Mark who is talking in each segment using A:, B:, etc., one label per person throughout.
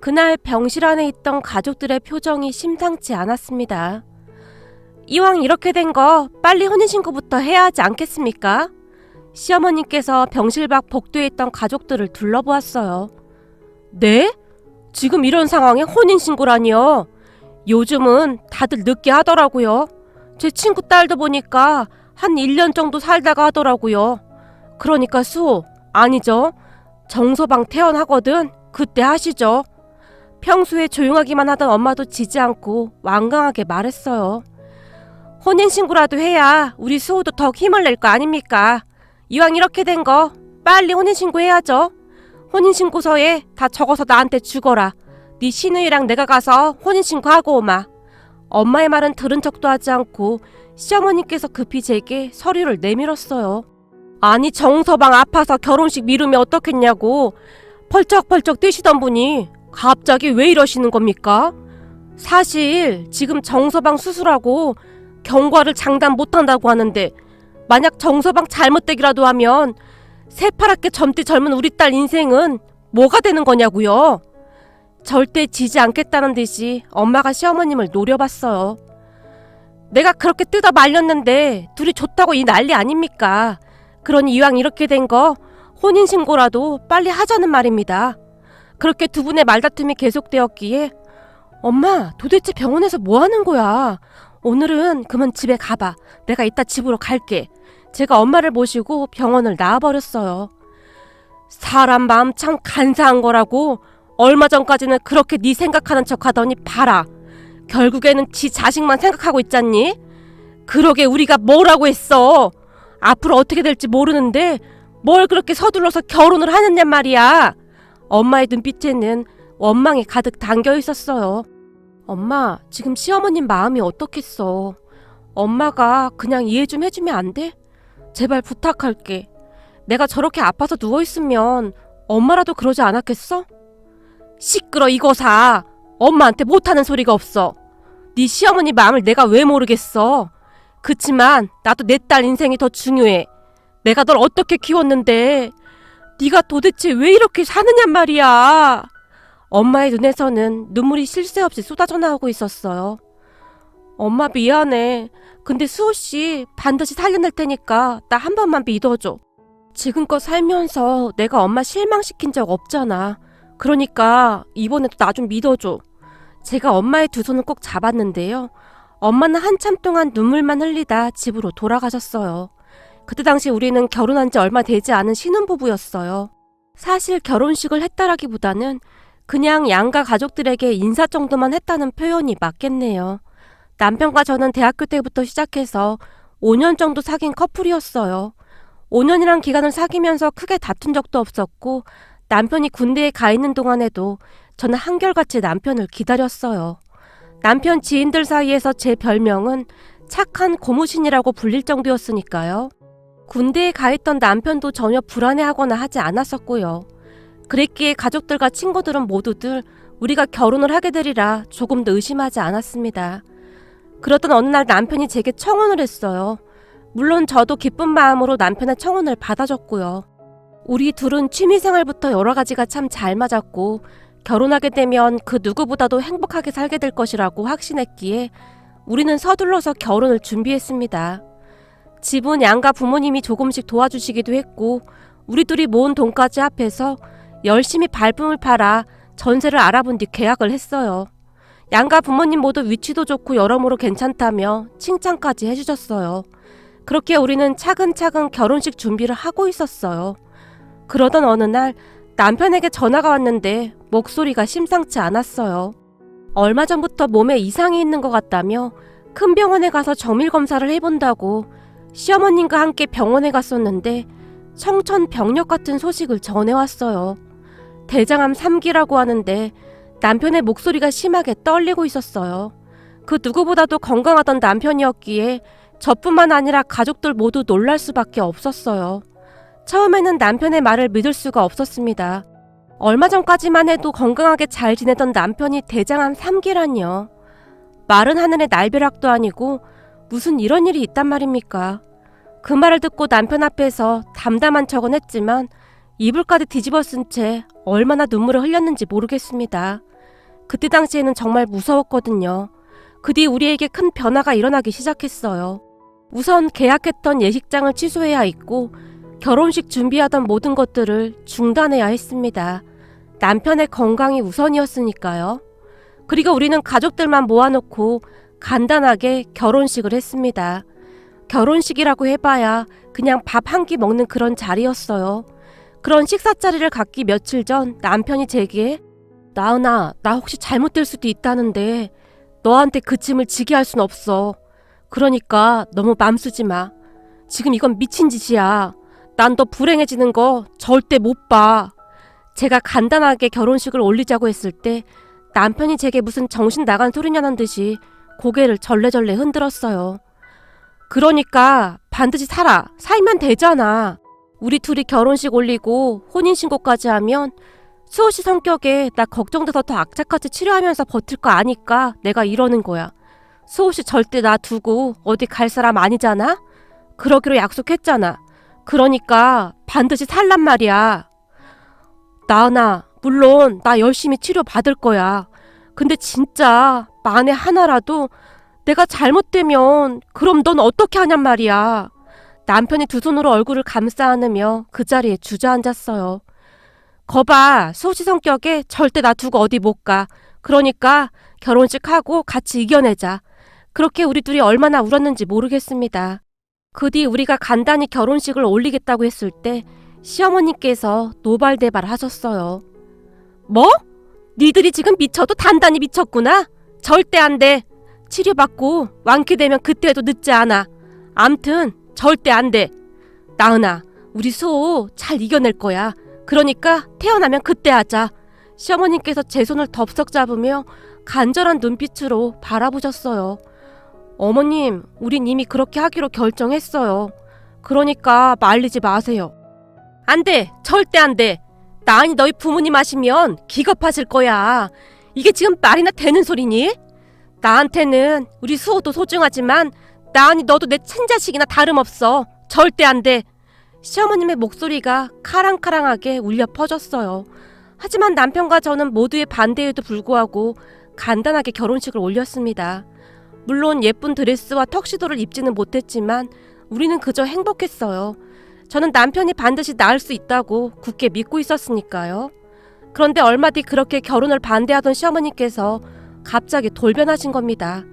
A: 그날 병실 안에 있던 가족들의 표정이 심상치 않았습니다. 이왕 이렇게 된 거 빨리 혼인신고부터 해야 하지 않겠습니까? 시어머님께서 병실 밖 복도에 있던 가족들을 둘러보았어요. 네? 지금 이런 상황에 혼인신고라니요? 요즘은 다들 늦게 하더라고요. 제 친구 딸도 보니까 한 1년 정도 살다가 하더라고요. 그러니까 수호, 아니죠. 정서방 태어나거든. 그때 하시죠. 평소에 조용하기만 하던 엄마도 지지 않고 완강하게 말했어요. 혼인신고라도 해야 우리 수호도 더 힘을 낼 거 아닙니까? 이왕 이렇게 된 거 빨리 혼인신고 해야죠. 혼인신고서에 다 적어서 나한테 주거라. 네 시누이랑 내가 가서 혼인신고하고 오마. 엄마의 말은 들은 척도 하지 않고 시어머니께서 급히 제게 서류를 내밀었어요. 아니 정서방 아파서 결혼식 미루면 어떻겠냐고 펄쩍펄쩍 뛰시던 분이 갑자기 왜 이러시는 겁니까? 사실 지금 정서방 수술하고 경과를 장담 못한다고 하는데 만약 정서방 잘못되기라도 하면 새파랗게 젊디 젊은 우리 딸 인생은 뭐가 되는 거냐고요. 절대 지지 않겠다는 듯이 엄마가 시어머님을 노려봤어요. 내가 그렇게 뜯어 말렸는데 둘이 좋다고 이 난리 아닙니까? 그러니 이왕 이렇게 된 거 혼인신고라도 빨리 하자는 말입니다. 그렇게 두 분의 말다툼이 계속되었기에 엄마 도대체 병원에서 뭐 하는 거야? 오늘은 그만 집에 가봐. 내가 이따 집으로 갈게. 제가 엄마를 모시고 병원을 나와버렸어요. 사람 마음 참 간사한 거라고. 얼마 전까지는 그렇게 네 생각하는 척 하더니 봐라. 결국에는 지 자식만 생각하고 있잖니? 그러게 우리가 뭐라고 했어. 앞으로 어떻게 될지 모르는데 뭘 그렇게 서둘러서 결혼을 하느냐 말이야. 엄마의 눈빛에는 원망이 가득 담겨 있었어요. 엄마, 지금 시어머님 마음이 어떻겠어. 엄마가 그냥 이해 좀 해주면 안 돼? 제발 부탁할게. 내가 저렇게 아파서 누워있으면 엄마라도 그러지 않았겠어? 시끄러 이거사. 엄마한테 못하는 소리가 없어. 네 시어머니 마음을 내가 왜 모르겠어. 그치만 나도 내 딸 인생이 더 중요해. 내가 널 어떻게 키웠는데 네가 도대체 왜 이렇게 사느냔 말이야. 엄마의 눈에서는 눈물이 쉴 새 없이 쏟아져 나오고 있었어요. 엄마 미안해. 근데 수호씨 반드시 살려낼 테니까 나 한 번만 믿어줘. 지금껏 살면서 내가 엄마 실망시킨 적 없잖아. 그러니까 이번에도 나 좀 믿어줘. 제가 엄마의 두 손을 꼭 잡았는데요. 엄마는 한참 동안 눈물만 흘리다 집으로 돌아가셨어요. 그때 당시 우리는 결혼한 지 얼마 되지 않은 신혼부부였어요. 사실 결혼식을 했다라기보다는 그냥 양가 가족들에게 인사 정도만 했다는 표현이 맞겠네요. 남편과 저는 대학교 때부터 시작해서 5년 정도 사귄 커플이었어요. 5년이란 기간을 사귀면서 크게 다툰 적도 없었고 남편이 군대에 가 있는 동안에도 저는 한결같이 남편을 기다렸어요. 남편 지인들 사이에서 제 별명은 착한 고무신이라고 불릴 정도였으니까요. 군대에 가 있던 남편도 전혀 불안해하거나 하지 않았었고요. 그랬기에 가족들과 친구들은 모두들 우리가 결혼을 하게 되리라 조금도 의심하지 않았습니다. 그러던 어느 날 남편이 제게 청혼을 했어요. 물론 저도 기쁜 마음으로 남편의 청혼을 받아줬고요. 우리 둘은 취미생활부터 여러 가지가 참 잘 맞았고 결혼하게 되면 그 누구보다도 행복하게 살게 될 것이라고 확신했기에 우리는 서둘러서 결혼을 준비했습니다. 집은 양가 부모님이 조금씩 도와주시기도 했고 우리 둘이 모은 돈까지 합해서 열심히 발품을 팔아 전세를 알아본 뒤 계약을 했어요. 양가 부모님 모두 위치도 좋고 여러모로 괜찮다며 칭찬까지 해주셨어요. 그렇게 우리는 차근차근 결혼식 준비를 하고 있었어요. 그러던 어느 날 남편에게 전화가 왔는데 목소리가 심상치 않았어요. 얼마 전부터 몸에 이상이 있는 것 같다며 큰 병원에 가서 정밀 검사를 해본다고 시어머님과 함께 병원에 갔었는데 청천벽력 같은 소식을 전해왔어요. 대장암 3기라고 하는데 남편의 목소리가 심하게 떨리고 있었어요. 그 누구보다도 건강하던 남편이었기에 저뿐만 아니라 가족들 모두 놀랄 수밖에 없었어요. 처음에는 남편의 말을 믿을 수가 없었습니다. 얼마 전까지만 해도 건강하게 잘 지내던 남편이 대장암 3기라니요. 마른 하늘의 날벼락도 아니고 무슨 이런 일이 있단 말입니까? 그 말을 듣고 남편 앞에서 담담한 척은 했지만 이불까지 뒤집어 쓴 채 얼마나 눈물을 흘렸는지 모르겠습니다. 그때 당시에는 정말 무서웠거든요. 그 뒤 우리에게 큰 변화가 일어나기 시작했어요. 우선 계약했던 예식장을 취소해야 했고 결혼식 준비하던 모든 것들을 중단해야 했습니다. 남편의 건강이 우선이었으니까요. 그리고 우리는 가족들만 모아놓고 간단하게 결혼식을 했습니다. 결혼식이라고 해봐야 그냥 밥 한 끼 먹는 그런 자리였어요. 그런 식사 자리를 갖기 며칠 전 남편이 제게 나은아, 나 혹시 잘못될 수도 있다는데 너한테 그 짐을 지게 할 순 없어. 그러니까 너무 맘 쓰지 마. 지금 이건 미친 짓이야. 난 너 불행해지는 거 절대 못 봐. 제가 간단하게 결혼식을 올리자고 했을 때 남편이 제게 무슨 정신 나간 소리냐는 듯이 고개를 절레절레 흔들었어요. 그러니까 반드시 살면 되잖아. 우리 둘이 결혼식 올리고 혼인신고까지 하면 수호 씨 성격에 나 걱정돼서 더 악착같이 치료하면서 버틸 거 아니까 내가 이러는 거야. 수호 씨 절대 나 두고 어디 갈 사람 아니잖아? 그러기로 약속했잖아. 그러니까 반드시 살란 말이야. 나은아, 물론 나 열심히 치료 받을 거야. 근데 진짜 만에 하나라도 내가 잘못되면 그럼 넌 어떻게 하냔 말이야. 남편이 두 손으로 얼굴을 감싸 안으며 그 자리에 주저앉았어요. 거봐, 수호씨 성격에 절대 나 두고 어디 못 가. 그러니까 결혼식 하고 같이 이겨내자. 그렇게 우리 둘이 얼마나 울었는지 모르겠습니다. 그 뒤 우리가 간단히 결혼식을 올리겠다고 했을 때 시어머님께서 노발대발 하셨어요. 뭐? 니들이 지금 미쳐도 단단히 미쳤구나? 절대 안 돼. 치료받고 완쾌되면 그때도 늦지 않아. 암튼 절대 안 돼. 나은아, 우리 수호 잘 이겨낼 거야. 그러니까 태어나면 그때 하자. 시어머님께서 제 손을 덥석 잡으며 간절한 눈빛으로 바라보셨어요. 어머님, 우린 이미 그렇게 하기로 결정했어요. 그러니까 말리지 마세요. 안 돼, 절대 안 돼. 나은이 너희 부모님 아시면 기겁하실 거야. 이게 지금 말이나 되는 소리니? 나한테는 우리 수호도 소중하지만 나은이 너도 내 친자식이나 다름없어. 절대 안 돼. 시어머님의 목소리가 카랑카랑하게 울려 퍼졌어요. 하지만 남편과 저는 모두의 반대에도 불구하고 간단하게 결혼식을 올렸습니다. 물론 예쁜 드레스와 턱시도를 입지는 못했지만 우리는 그저 행복했어요. 저는 남편이 반드시 낳을 수 있다고 굳게 믿고 있었으니까요. 그런데 얼마 뒤 그렇게 결혼을 반대하던 시어머니께서 갑자기 돌변하신 겁니다.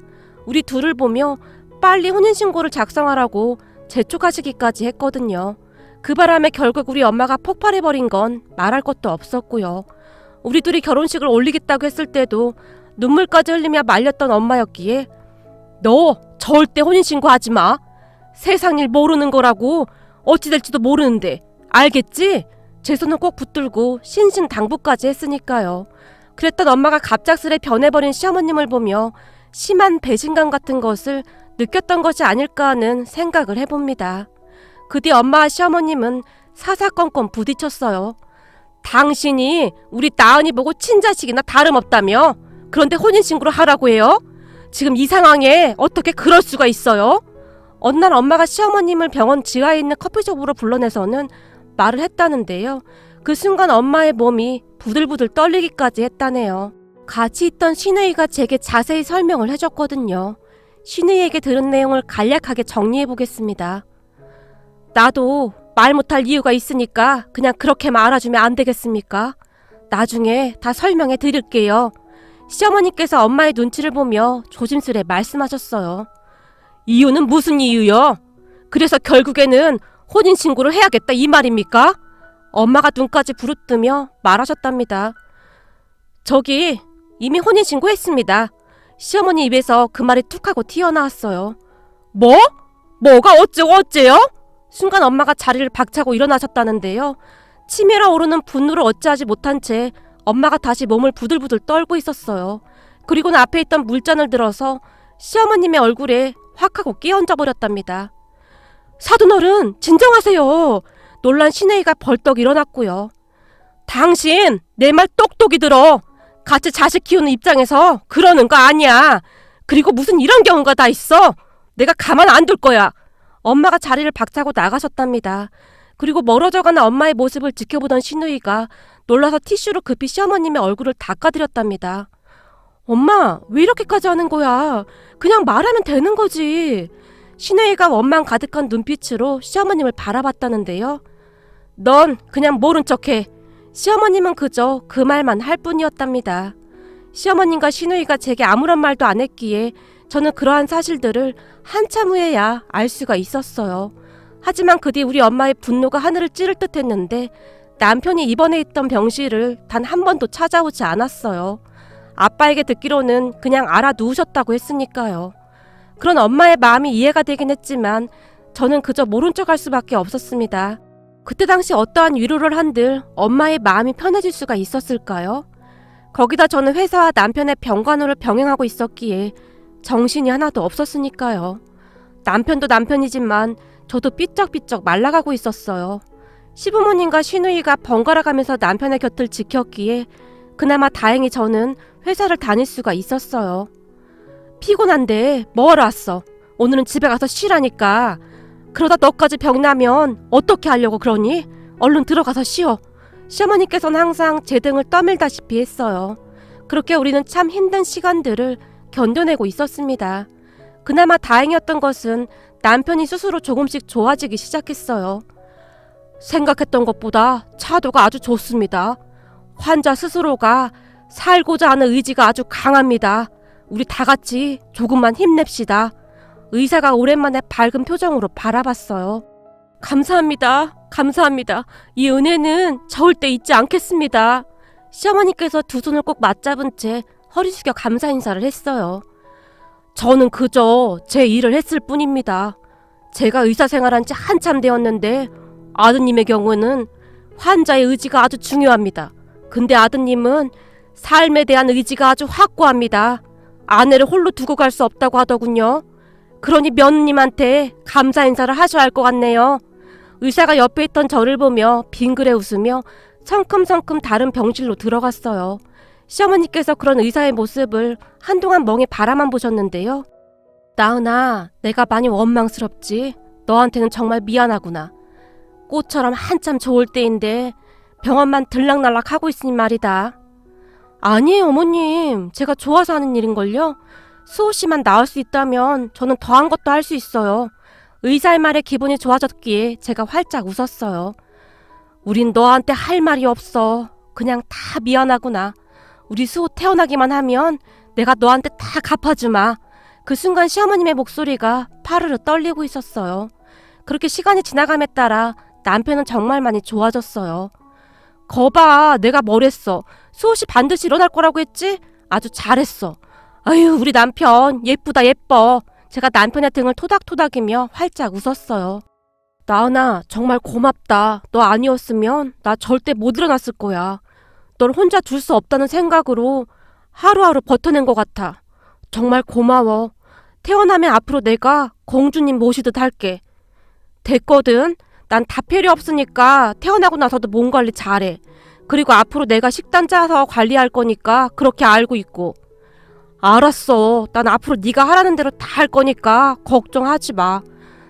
A: 우리 둘을 보며 빨리 혼인신고를 작성하라고 재촉하시기까지 했거든요. 그 바람에 결국 우리 엄마가 폭발해버린 건 말할 것도 없었고요. 우리 둘이 결혼식을 올리겠다고 했을 때도 눈물까지 흘리며 말렸던 엄마였기에 너 절대 혼인신고하지 마. 세상 일 모르는 거라고. 어찌 될지도 모르는데. 알겠지? 제 손을 꼭 붙들고 신신당부까지 했으니까요. 그랬던 엄마가 갑작스레 변해버린 시어머님을 보며 심한 배신감 같은 것을 느꼈던 것이 아닐까 하는 생각을 해봅니다. 그 뒤 엄마와 시어머님은 사사건건 부딪혔어요. 당신이 우리 나은이 보고 친자식이나 다름없다며? 그런데 혼인신고를 하라고 해요? 지금 이 상황에 어떻게 그럴 수가 있어요? 어느 날 엄마가 시어머님을 병원 지하에 있는 커피숍으로 불러내서는 말을 했다는데요. 그 순간 엄마의 몸이 부들부들 떨리기까지 했다네요. 같이 있던 신우이가 제게 자세히 설명을 해줬거든요. 신우이에게 들은 내용을 간략하게 정리해보겠습니다. 나도 말 못할 이유가 있으니까 그냥 그렇게만 알아주면 안 되겠습니까? 나중에 다 설명해 드릴게요. 시어머니께서 엄마의 눈치를 보며 조심스레 말씀하셨어요. 이유는 무슨 이유요? 그래서 결국에는 혼인신고를 해야겠다 이 말입니까? 엄마가 눈까지 부릅뜨며 말하셨답니다. 저기 이미 혼인신고했습니다. 시어머니 입에서 그 말이 툭 하고 튀어나왔어요. 뭐? 뭐가 어쩌고 어째요? 순간 엄마가 자리를 박차고 일어나셨다는데요. 치밀어 오르는 분노를 어찌하지 못한 채 엄마가 다시 몸을 부들부들 떨고 있었어요. 그리고는 앞에 있던 물잔을 들어서 시어머님의 얼굴에 확 하고 끼얹어 버렸답니다. 사돈어른 진정하세요. 놀란 신혜이가 벌떡 일어났고요. 당신 내 말 똑똑히 들어. 같이 자식 키우는 입장에서 그러는 거 아니야. 그리고 무슨 이런 경우가 다 있어. 내가 가만 안 둘 거야. 엄마가 자리를 박차고 나가셨답니다. 그리고 멀어져가는 엄마의 모습을 지켜보던 신우이가 놀라서 티슈로 급히 시어머님의 얼굴을 닦아드렸답니다. 엄마, 왜 이렇게까지 하는 거야? 그냥 말하면 되는 거지. 신우이가 원망 가득한 눈빛으로 시어머님을 바라봤다는데요. 넌 그냥 모른 척해. 시어머님은 그저 그 말만 할 뿐이었답니다. 시어머님과 신우이가 제게 아무런 말도 안 했기에 저는 그러한 사실들을 한참 후에야 알 수가 있었어요. 하지만 그 뒤 우리 엄마의 분노가 하늘을 찌를 듯 했는데 남편이 입원해 있던 병실을 단 한 번도 찾아오지 않았어요. 아빠에게 듣기로는 그냥 알아 누우셨다고 했으니까요. 그런 엄마의 마음이 이해가 되긴 했지만 저는 그저 모른 척 할 수밖에 없었습니다. 그때 당시 어떠한 위로를 한들 엄마의 마음이 편해질 수가 있었을까요? 거기다 저는 회사와 남편의 병간호를 병행하고 있었기에 정신이 하나도 없었으니까요. 남편도 남편이지만 저도 삐쩍삐쩍 말라가고 있었어요. 시부모님과 시누이가 번갈아 가면서 남편의 곁을 지켰기에 그나마 다행히 저는 회사를 다닐 수가 있었어요. 피곤한데 뭐하러 왔어? 오늘은 집에 가서 쉬라니까. 그러다 너까지 병나면 어떻게 하려고 그러니? 얼른 들어가서 쉬어. 시어머니께서는 항상 제 등을 떠밀다시피 했어요. 그렇게 우리는 참 힘든 시간들을 견뎌내고 있었습니다. 그나마 다행이었던 것은 남편이 스스로 조금씩 좋아지기 시작했어요. 생각했던 것보다 차도가 아주 좋습니다. 환자 스스로가 살고자 하는 의지가 아주 강합니다. 우리 다 같이 조금만 힘냅시다. 의사가 오랜만에 밝은 표정으로 바라봤어요. 감사합니다. 감사합니다. 이 은혜는 절대 잊지 않겠습니다. 시어머니께서 두 손을 꼭 맞잡은 채 허리 숙여 감사 인사를 했어요. 저는 그저 제 일을 했을 뿐입니다. 제가 의사 생활한 지 한참 되었는데 아드님의 경우는 환자의 의지가 아주 중요합니다. 근데 아드님은 삶에 대한 의지가 아주 확고합니다. 아내를 홀로 두고 갈 수 없다고 하더군요. 그러니 며느님한테 감사 인사를 하셔야 할 것 같네요. 의사가 옆에 있던 저를 보며 빙그레 웃으며 성큼성큼 다른 병실로 들어갔어요. 시어머니께서 그런 의사의 모습을 한동안 멍에 바라만 보셨는데요. 나은아, 내가 많이 원망스럽지? 너한테는 정말 미안하구나. 꽃처럼 한참 좋을 때인데 병원만 들락날락 하고 있으니 말이다. 아니에요, 어머님. 제가 좋아서 하는 일인걸요. 수호 씨만 나을 수 있다면 저는 더한 것도 할 수 있어요. 의사의 말에 기분이 좋아졌기에 제가 활짝 웃었어요. 우린 너한테 할 말이 없어. 그냥 다 미안하구나. 우리 수호 태어나기만 하면 내가 너한테 다 갚아주마. 그 순간 시어머님의 목소리가 파르르 떨리고 있었어요. 그렇게 시간이 지나감에 따라 남편은 정말 많이 좋아졌어요. 거봐, 내가 뭐랬어. 수호 씨 반드시 일어날 거라고 했지? 아주 잘했어. 아유, 우리 남편 예쁘다 예뻐. 제가 남편의 등을 토닥토닥이며 활짝 웃었어요. 나은아, 정말 고맙다. 너 아니었으면 나 절대 못 일어났을 거야. 널 혼자 둘 수 없다는 생각으로 하루하루 버텨낸 것 같아. 정말 고마워. 태어나면 앞으로 내가 공주님 모시듯 할게. 됐거든. 난 다 필요 없으니까 태어나고 나서도 몸 관리 잘해. 그리고 앞으로 내가 식단 짜서 관리할 거니까 그렇게 알고 있고. 알았어. 난 앞으로 네가 하라는 대로 다 할 거니까 걱정하지 마.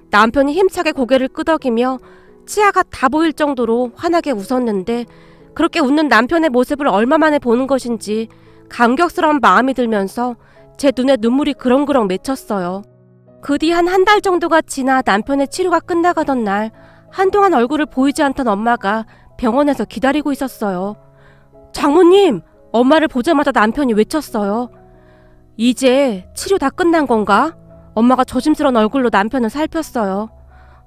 A: 남편이 힘차게 고개를 끄덕이며 치아가 다 보일 정도로 환하게 웃었는데 그렇게 웃는 남편의 모습을 얼마 만에 보는 것인지 감격스러운 마음이 들면서 제 눈에 눈물이 그렁그렁 맺혔어요. 그 뒤 한 달 정도가 지나 남편의 치료가 끝나가던 날 한동안 얼굴을 보이지 않던 엄마가 병원에서 기다리고 있었어요. 장모님! 엄마를 보자마자 남편이 외쳤어요. 이제 치료 다 끝난 건가? 엄마가 조심스러운 얼굴로 남편을 살폈어요.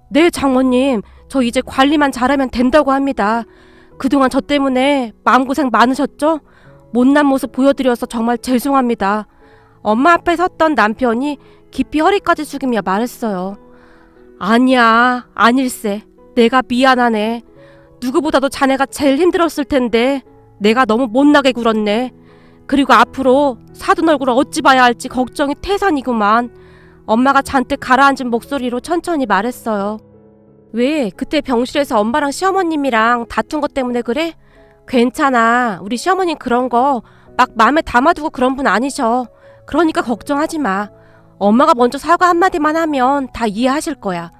A: 네, 장모님. 저 이제 관리만 잘하면 된다고 합니다. 그동안 저 때문에 마음고생 많으셨죠? 못난 모습 보여드려서 정말 죄송합니다. 엄마 앞에 섰던 남편이 깊이 허리까지 숙이며 말했어요. 아니야, 아닐세. 내가 미안하네. 누구보다도 자네가 제일 힘들었을 텐데 내가 너무 못나게 굴었네. 그리고 앞으로 사돈 얼굴을 어찌 봐야 할지 걱정이 태산이구만. 엄마가 잔뜩 가라앉은 목소리로 천천히 말했어요. 왜 그때 병실에서 엄마랑 시어머님이랑 다툰 것 때문에 그래? 괜찮아. 우리 시어머님 그런 거 막 마음에 담아두고 그런 분 아니셔. 그러니까 걱정하지 마. 엄마가 먼저 사과 한마디만 하면 다 이해하실 거야.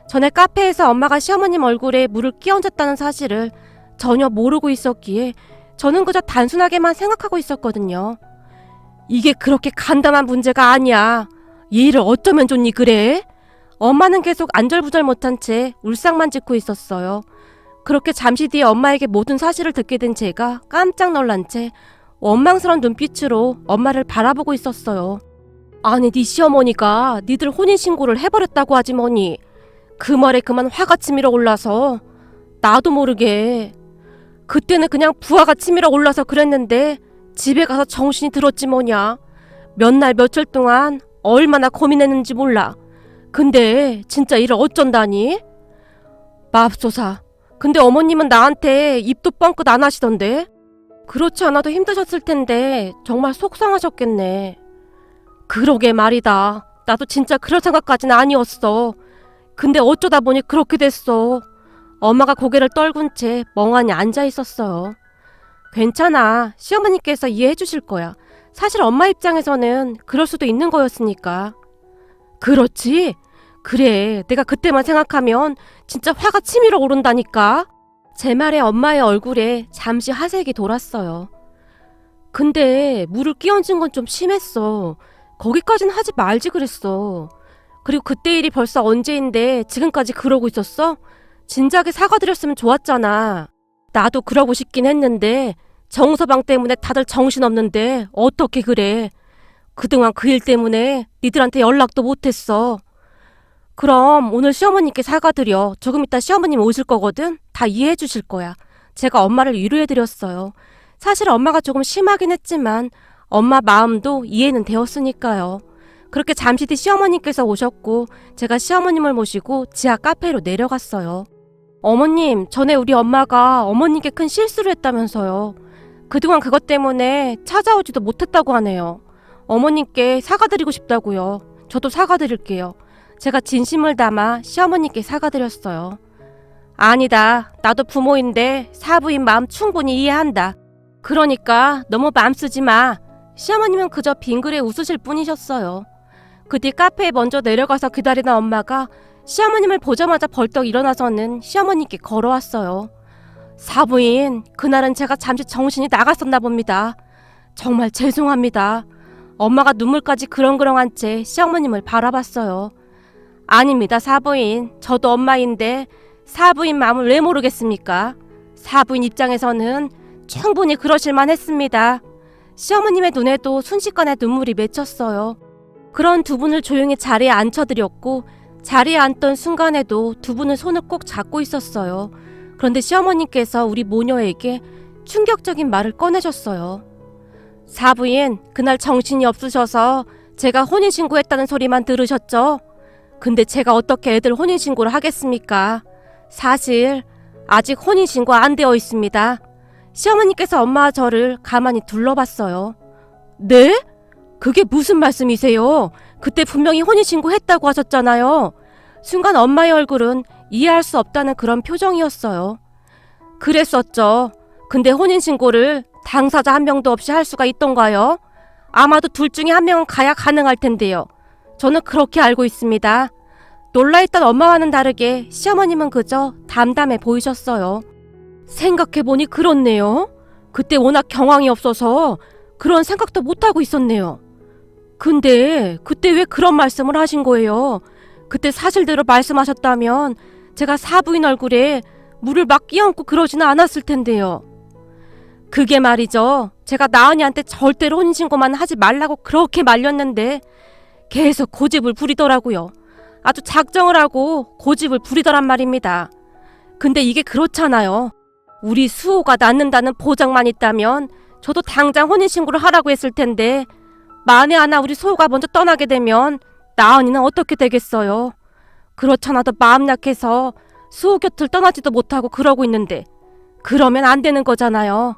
A: 전에 카페에서 엄마가 시어머님 얼굴에 물을 끼얹었다는 사실을 전혀 모르고 있었기에 저는 그저 단순하게만 생각하고 있었거든요. 이게 그렇게 간단한 문제가 아니야. 이 일을 어쩌면 좋니 그래? 엄마는 계속 안절부절 못한 채 울상만 짓고 있었어요. 그렇게 잠시 뒤에 엄마에게 모든 사실을 듣게 된 제가 깜짝 놀란 채 원망스러운 눈빛으로 엄마를 바라보고 있었어요. 아니 네 시어머니가 니들 혼인신고를 해버렸다고 하지 뭐니. 그 말에 그만 화가 치밀어 올라서 나도 모르게 그때는 그냥 부하가 치밀어 올라서 그랬는데 집에 가서 정신이 들었지 뭐냐. 몇 날 며칠 동안 얼마나 고민했는지 몰라. 근데 진짜 일을 어쩐다니? 맙소사. 근데 어머님은 나한테 입도 뻥끗 안 하시던데? 그렇지 않아도 힘드셨을 텐데 정말 속상하셨겠네. 그러게 말이다. 나도 진짜 그럴 생각까지는 아니었어. 근데 어쩌다 보니 그렇게 됐어. 엄마가 고개를 떨군 채 멍하니 앉아 있었어요. 괜찮아. 시어머니께서 이해해 주실 거야. 사실 엄마 입장에서는 그럴 수도 있는 거였으니까. 그렇지? 그래. 내가 그때만 생각하면 진짜 화가 치밀어 오른다니까. 제 말에 엄마의 얼굴에 잠시 화색이 돌았어요. 근데 물을 끼얹은 건 좀 심했어. 거기까진 하지 말지 그랬어. 그리고 그때 일이 벌써 언제인데 지금까지 그러고 있었어? 진작에 사과드렸으면 좋았잖아. 나도 그러고 싶긴 했는데 정서방 때문에 다들 정신없는데 어떻게 그래. 그동안 그 일 때문에 니들한테 연락도 못했어. 그럼 오늘 시어머니께 사과드려. 조금 이따 시어머님 오실 거거든. 다 이해해 주실 거야. 제가 엄마를 위로해드렸어요. 사실 엄마가 조금 심하긴 했지만 엄마 마음도 이해는 되었으니까요. 그렇게 잠시 뒤 시어머님께서 오셨고 제가 시어머님을 모시고 지하 카페로 내려갔어요. 어머님, 전에 우리 엄마가 어머님께 큰 실수를 했다면서요. 그동안 그것 때문에 찾아오지도 못했다고 하네요. 어머님께 사과드리고 싶다고요. 저도 사과드릴게요. 제가 진심을 담아 시어머니께 사과드렸어요. 아니다. 나도 부모인데 사부인 마음 충분히 이해한다. 그러니까 너무 마음 쓰지 마. 시어머님은 그저 빙그레 웃으실 뿐이셨어요. 그 뒤 카페에 먼저 내려가서 기다리는 엄마가 시어머님을 보자마자 벌떡 일어나서는 시어머니께 걸어왔어요. 사부인, 그날은 제가 잠시 정신이 나갔었나 봅니다. 정말 죄송합니다. 엄마가 눈물까지 그렁그렁한 채 시어머님을 바라봤어요. 아닙니다, 사부인. 저도 엄마인데 사부인 마음을 왜 모르겠습니까? 사부인 입장에서는 충분히 그러실만 했습니다. 시어머님의 눈에도 순식간에 눈물이 맺혔어요. 그런 두 분을 조용히 자리에 앉혀드렸고 자리에 앉던 순간에도 두 분은 손을 꼭 잡고 있었어요. 그런데 시어머님께서 우리 모녀에게 충격적인 말을 꺼내셨어요. 사부인, 그날 정신이 없으셔서 제가 혼인신고했다는 소리만 들으셨죠? 근데 제가 어떻게 애들 혼인신고를 하겠습니까? 사실 아직 혼인신고 안 되어 있습니다. 시어머니께서 엄마와 저를 가만히 둘러봤어요. 네? 그게 무슨 말씀이세요? 그때 분명히 혼인신고 했다고 하셨잖아요. 순간 엄마의 얼굴은 이해할 수 없다는 그런 표정이었어요. 그랬었죠. 근데 혼인신고를 당사자 한 명도 없이 할 수가 있던가요? 아마도 둘 중에 한 명은 가야 가능할 텐데요. 저는 그렇게 알고 있습니다. 놀라있던 엄마와는 다르게 시어머님은 그저 담담해 보이셨어요. 생각해보니 그렇네요. 그때 워낙 경황이 없어서 그런 생각도 못하고 있었네요. 근데 그때 왜 그런 말씀을 하신 거예요? 그때 사실대로 말씀하셨다면 제가 사부인 얼굴에 물을 막 끼얹고 그러지는 않았을 텐데요. 그게 말이죠. 제가 나은이한테 절대로 혼인신고만 하지 말라고 그렇게 말렸는데 계속 고집을 부리더라고요. 아주 작정을 하고 고집을 부리더란 말입니다. 근데 이게 그렇잖아요. 우리 수호가 낳는다는 보장만 있다면 저도 당장 혼인신고를 하라고 했을 텐데 만에 하나 우리 수호가 먼저 떠나게 되면 나은이는 어떻게 되겠어요? 그렇잖아도 마음 약해서 수호 곁을 떠나지도 못하고 그러고 있는데 그러면 안 되는 거잖아요.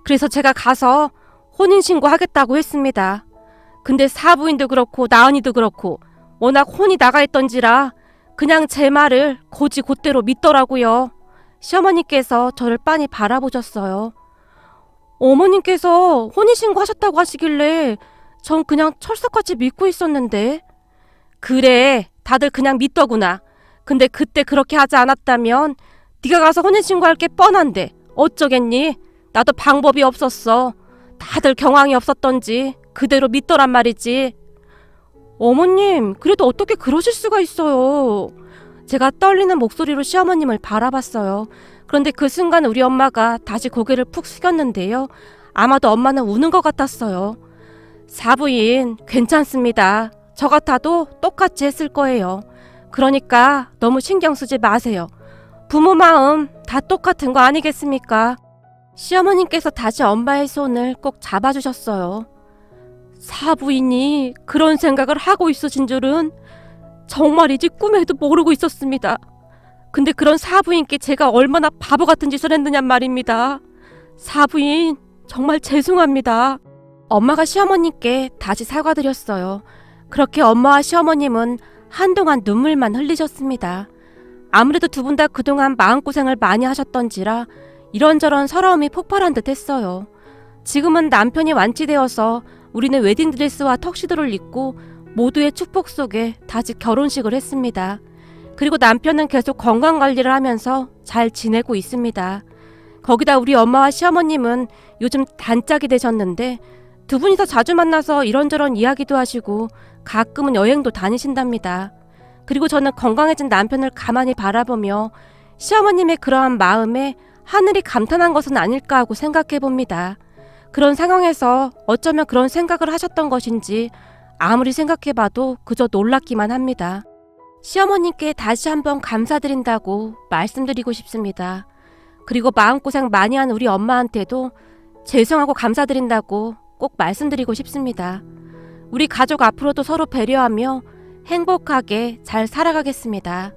A: 그래서 제가 가서 혼인신고 하겠다고 했습니다. 근데 사부인도 그렇고 나은이도 그렇고 워낙 혼이 나가 있던지라 그냥 제 말을 곧이곧대로 믿더라고요. 시어머니께서 저를 빤히 바라보셨어요. 어머님께서 혼인신고 하셨다고 하시길래 전 그냥 철석같이 믿고 있었는데. 그래, 다들 그냥 믿더구나. 근데 그때 그렇게 하지 않았다면 네가 가서 혼인신고할 게 뻔한데 어쩌겠니? 나도 방법이 없었어. 다들 경황이 없었던지 그대로 믿더란 말이지. 어머님, 그래도 어떻게 그러실 수가 있어요. 제가 떨리는 목소리로 시어머님을 바라봤어요. 그런데 그 순간 우리 엄마가 다시 고개를 푹 숙였는데요. 아마도 엄마는 우는 것 같았어요. 사부인, 괜찮습니다. 저 같아도 똑같이 했을 거예요. 그러니까 너무 신경 쓰지 마세요. 부모 마음 다 똑같은 거 아니겠습니까? 시어머님께서 다시 엄마의 손을 꼭 잡아주셨어요. 사부인이 그런 생각을 하고 있으신 줄은 정말이지 꿈에도 모르고 있었습니다. 근데 그런 사부인께 제가 얼마나 바보 같은 짓을 했느냔 말입니다. 사부인, 정말 죄송합니다. 엄마가 시어머님께 다시 사과드렸어요. 그렇게 엄마와 시어머님은 한동안 눈물만 흘리셨습니다. 아무래도 두 분 다 그동안 마음고생을 많이 하셨던지라 이런저런 서러움이 폭발한 듯 했어요. 지금은 남편이 완치되어서 우리는 웨딩드레스와 턱시도를 입고 모두의 축복 속에 다시 결혼식을 했습니다. 그리고 남편은 계속 건강관리를 하면서 잘 지내고 있습니다. 거기다 우리 엄마와 시어머님은 요즘 단짝이 되셨는데 두 분이서 자주 만나서 이런저런 이야기도 하시고 가끔은 여행도 다니신답니다. 그리고 저는 건강해진 남편을 가만히 바라보며 시어머님의 그러한 마음에 하늘이 감탄한 것은 아닐까 하고 생각해 봅니다. 그런 상황에서 어쩌면 그런 생각을 하셨던 것인지 아무리 생각해봐도 그저 놀랍기만 합니다. 시어머님께 다시 한번 감사드린다고 말씀드리고 싶습니다. 그리고 마음고생 많이 한 우리 엄마한테도 죄송하고 감사드린다고 꼭 말씀드리고 싶습니다. 우리 가족 앞으로도 서로 배려하며 행복하게 잘 살아가겠습니다.